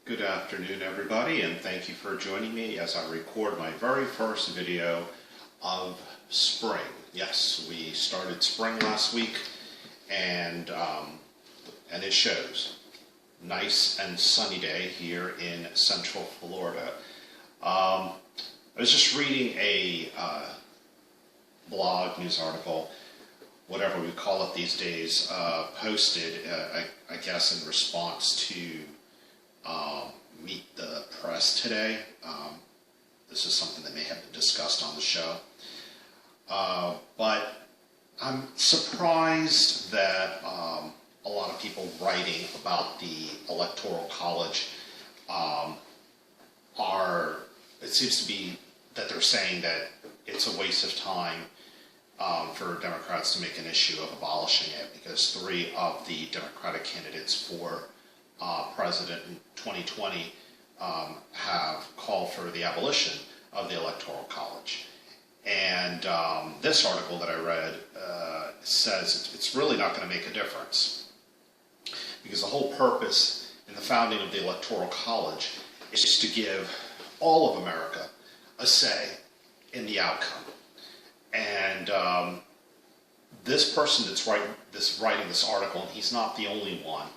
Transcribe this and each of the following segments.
Good afternoon, everybody, and thank you for joining me as I record my very first video of spring. Yes, we started spring last week, and it shows. Nice and sunny day here in Central Florida. I was just reading a blog, news article, whatever we call it these days, posted, I guess, in response to Meet the Press today. This is something that may have been discussed on the show. But I'm surprised that a lot of people writing about the Electoral College it seems to be that they're saying that it's a waste of time for Democrats to make an issue of abolishing it, because 3 of the Democratic candidates for president in 2020 have called for the abolition of the Electoral College. And this article that I read says it's really not going to make a difference, because the whole purpose in the founding of the Electoral College is to give all of America a say in the outcome. And this person that's writing this article, and he's not the only one,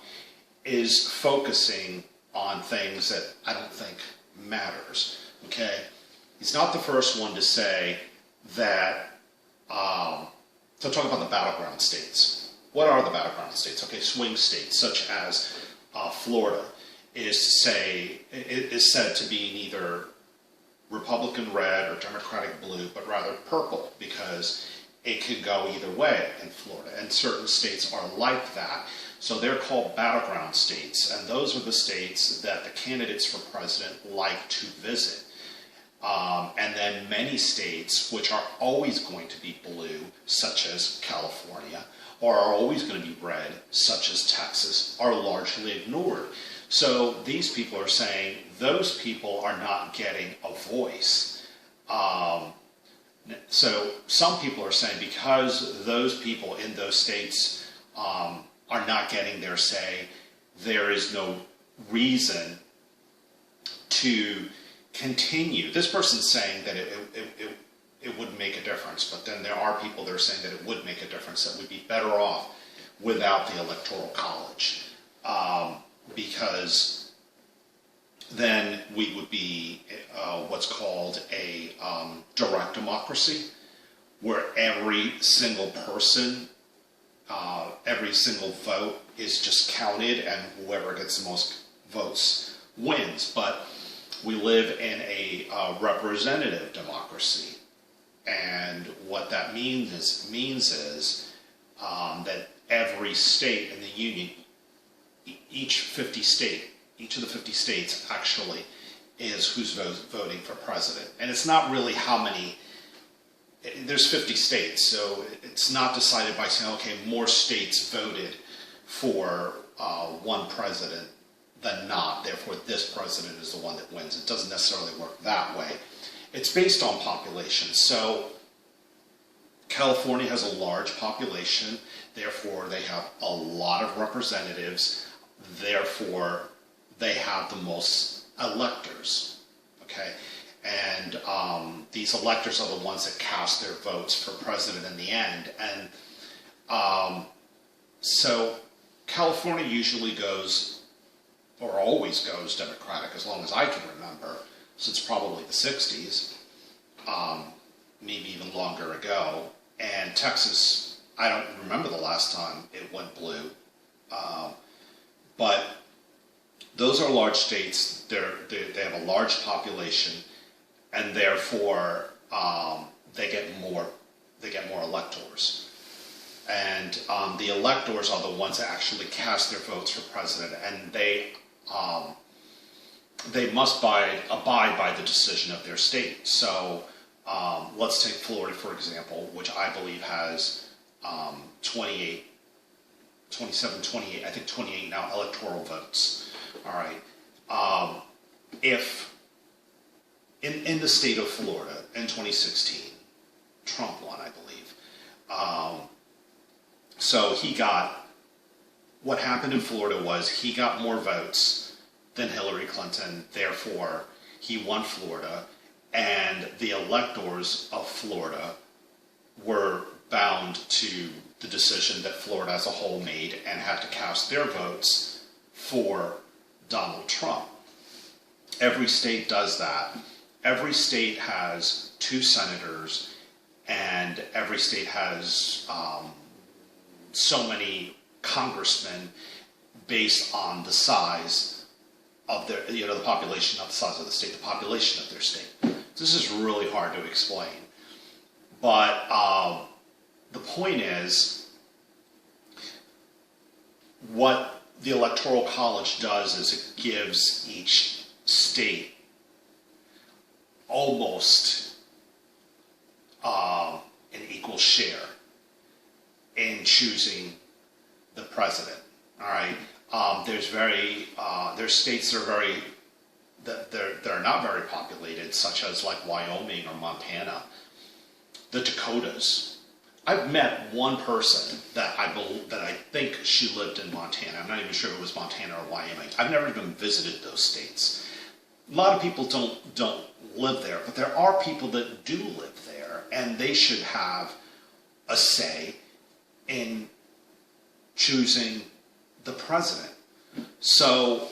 is focusing on things that I don't think matters, okay? He's not the first one to say that, to talk about the battleground states. What are the battleground states? Okay, swing states, such as Florida, is said to be neither Republican red or Democratic blue, but rather purple, because it could go either way in Florida, and certain states are like that. So they're called battleground states, and those are the states that the candidates for president like to visit. And then many states, which are always going to be blue, such as California, or are always going to be red, such as Texas, are largely ignored. So these people are saying those people are not getting a voice. So some people are saying because those people in those states are not getting their say, there is no reason to continue. This person's saying that it wouldn't make a difference, but then there are people that are saying that it would make a difference, that we'd be better off without the Electoral College, because then we would be what's called a direct democracy, where every single person, every single vote is just counted, and whoever gets the most votes wins. But we live in a representative democracy, and what that means is that every state in the union, each of the 50 states actually is who's voting for president. And it's not really how many. There's 50 states, so it's not decided by saying, okay, more states voted for one president than not, therefore this president is the one that wins. It doesn't necessarily work that way. It's based on population. So California has a large population, therefore they have a lot of representatives, therefore they have the most electors, okay? And these electors are the ones that cast their votes for president in the end. And so California usually goes, or always goes, Democratic, as long as I can remember, since probably the 60s, maybe even longer ago. And Texas, I don't remember the last time it went blue. But those are large states. They have a large population, and therefore they get more electors. And the electors are the ones that actually cast their votes for president, and they must abide by the decision of their state. So let's take Florida, for example, which I believe has 28, I think 28 now electoral votes. All right. If in the state of Florida in 2016, Trump won, I believe. So what happened in Florida was he got more votes than Hillary Clinton. Therefore, he won Florida, and the electors of Florida were bound to the decision that Florida as a whole made and had to cast their votes for Donald Trump. Every state does that. Every state has 2 senators, and every state has so many congressmen based on the size of their, the population, not the size of the state, the population of their state. This is really hard to explain. But the point is, what the Electoral College does is it gives each state almost an equal share in choosing the president. All right. There's states that are not very populated, such as like Wyoming or Montana, the Dakotas. I've met one person that I think she lived in Montana. I'm not even sure if it was Montana or Wyoming. I've never even visited those states. A lot of people don't live there, but there are people that do live there, and they should have a say in choosing the president. So,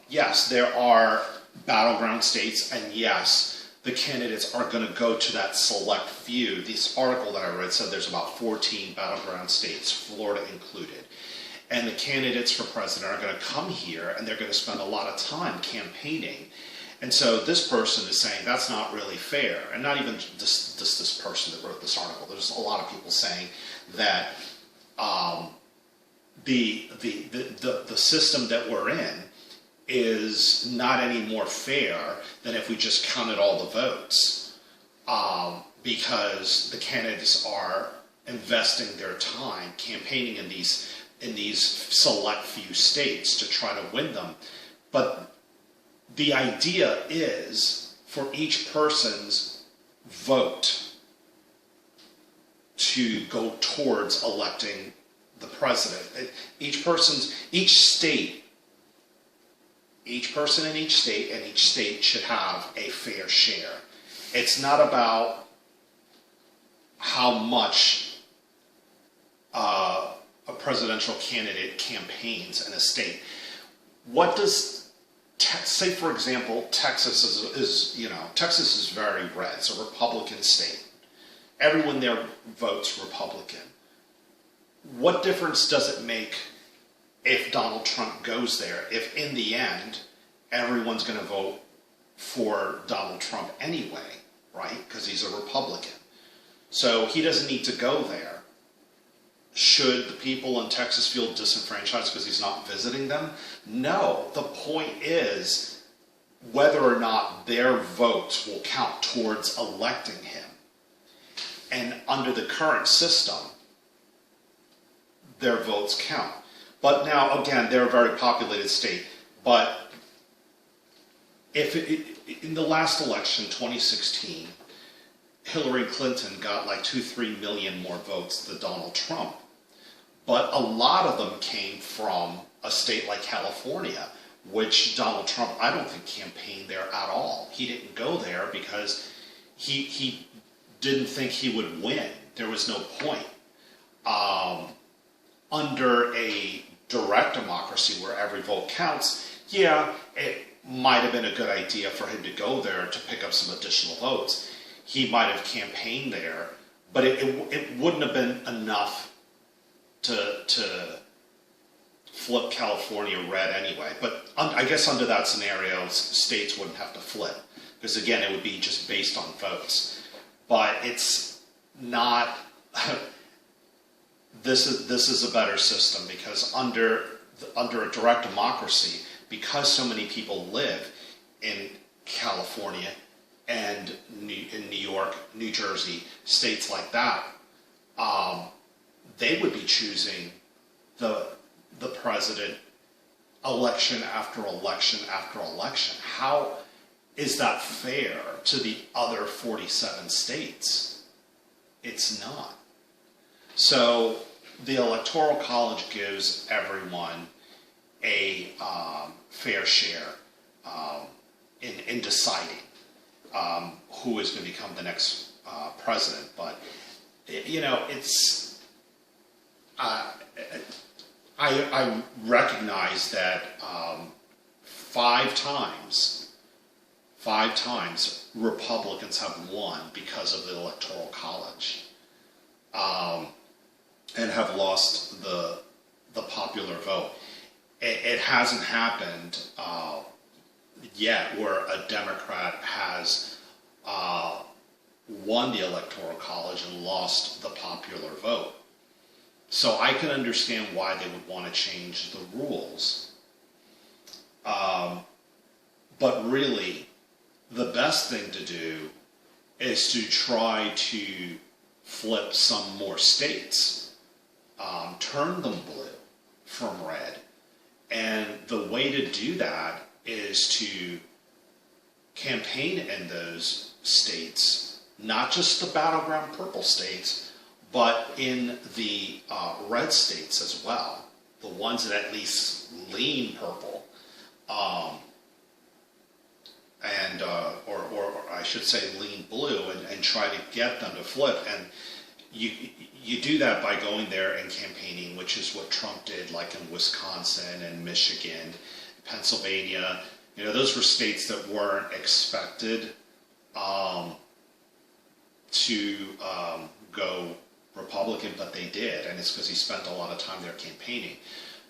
yes, there are battleground states, and yes, the candidates are going to go to that select few. This article that I read said there's about 14 battleground states, Florida included. And the candidates for president are going to come here, and they're going to spend a lot of time campaigning. And so this person is saying that's not really fair. And not even this person that wrote this article. There's a lot of people saying that the system that we're in is not any more fair than if we just counted all the votes, because the candidates are investing their time campaigning in these select few states to try to win them. But the idea is for each person's vote to go towards electing the president. Each person in each state, and each state should have a fair share. It's not about how much a presidential candidate campaigns in a state. What does, say for example, Texas is very red. It's a Republican state. Everyone there votes Republican. What difference does it make if Donald Trump goes there, if in the end everyone's going to vote for Donald Trump anyway, right? Because he's a Republican. So he doesn't need to go there. Should the people in Texas feel disenfranchised because he's not visiting them? No. The point is whether or not their votes will count towards electing him. And under the current system, their votes count. But now, again, they're a very populated state. But if in the last election, 2016, Hillary Clinton got like 2-3 million more votes than Donald Trump. But a lot of them came from a state like California, which Donald Trump, I don't think, campaigned there at all. He didn't go there because he didn't think he would win. There was no point. Under a direct democracy where every vote counts, yeah, it might have been a good idea for him to go there to pick up some additional votes. He might have campaigned there, but it wouldn't have been enough to flip California red anyway. But I guess under that scenario, states wouldn't have to flip, because again, it would be just based on votes. But it's not. This is a better system, because under a direct democracy, because so many people live in California and in New York, New Jersey, states like that, they would be choosing the president election after election after election. How is that fair to the other 47 states? It's not. So the Electoral College gives everyone a fair share in deciding who is going to become the next president. But it's I recognize that five times Republicans have won because of the Electoral College, and have lost the popular vote. It hasn't happened yet where a Democrat has won the Electoral College and lost the popular vote. So I can understand why they would want to change the rules. But really, the best thing to do is to try to flip some more states, turn them blue from red. And the way to do that is to campaign in those states, not just the battleground purple states, but in the red states as well, the ones that at least lean purple, or I should say lean blue, and try to get them to flip. And you do that by going there and campaigning, which is what Trump did, like in Wisconsin and Michigan, Pennsylvania. Those were states that weren't expected to go Republican, but they did, and it's because he spent a lot of time there campaigning.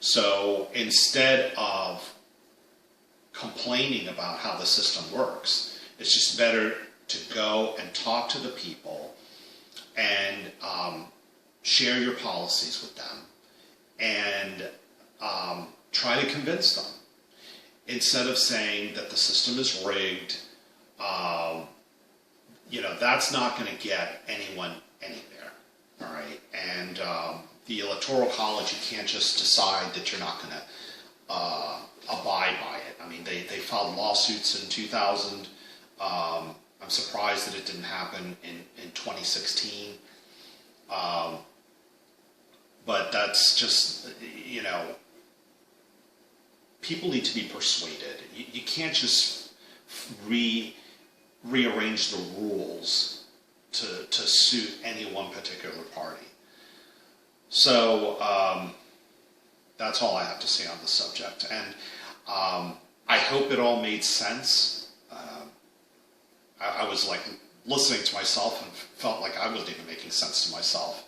So instead of complaining about how the system works, it's just better to go and talk to the people and share your policies with them and try to convince them, instead of saying that the system is rigged. That's not going to get anyone anywhere. All right, and the Electoral College, you can't just decide that you're not going to abide by it. I mean, they filed lawsuits in 2000. I'm surprised that it didn't happen in 2016. But that's just, people need to be persuaded. You can't just rearrange the rules to suit any one particular party. So that's all I have to say on the subject. And I hope it all made sense. I was like listening to myself and felt like I wasn't even making sense to myself.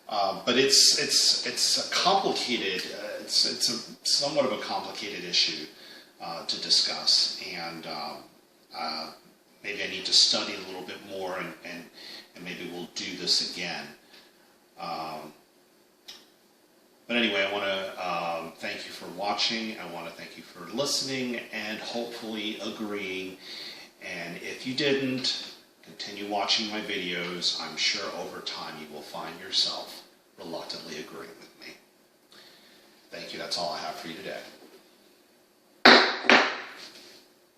But it's a complicated. It's a somewhat of a complicated issue to discuss, and maybe I need to study a little bit more, and maybe we'll do this again. But anyway, I want to thank you for watching. I want to thank you for listening and hopefully agreeing. And if you didn't, continue watching my videos. I'm sure over time you will find yourself reluctantly agreeing with me. Thank you. That's all I have for you today.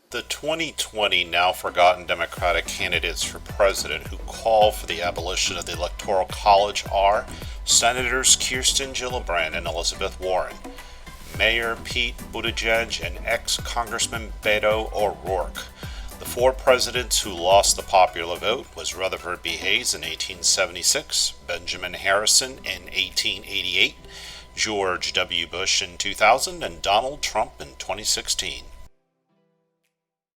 The 2020 now forgotten Democratic candidates for president who call for the abolition of the Electoral College are Senators Kirsten Gillibrand and Elizabeth Warren, Mayor Pete Buttigieg, and ex-Congressman Beto O'Rourke. The four presidents who lost the popular vote was Rutherford B. Hayes in 1876, Benjamin Harrison in 1888, George W. Bush in 2000, and Donald Trump in 2016.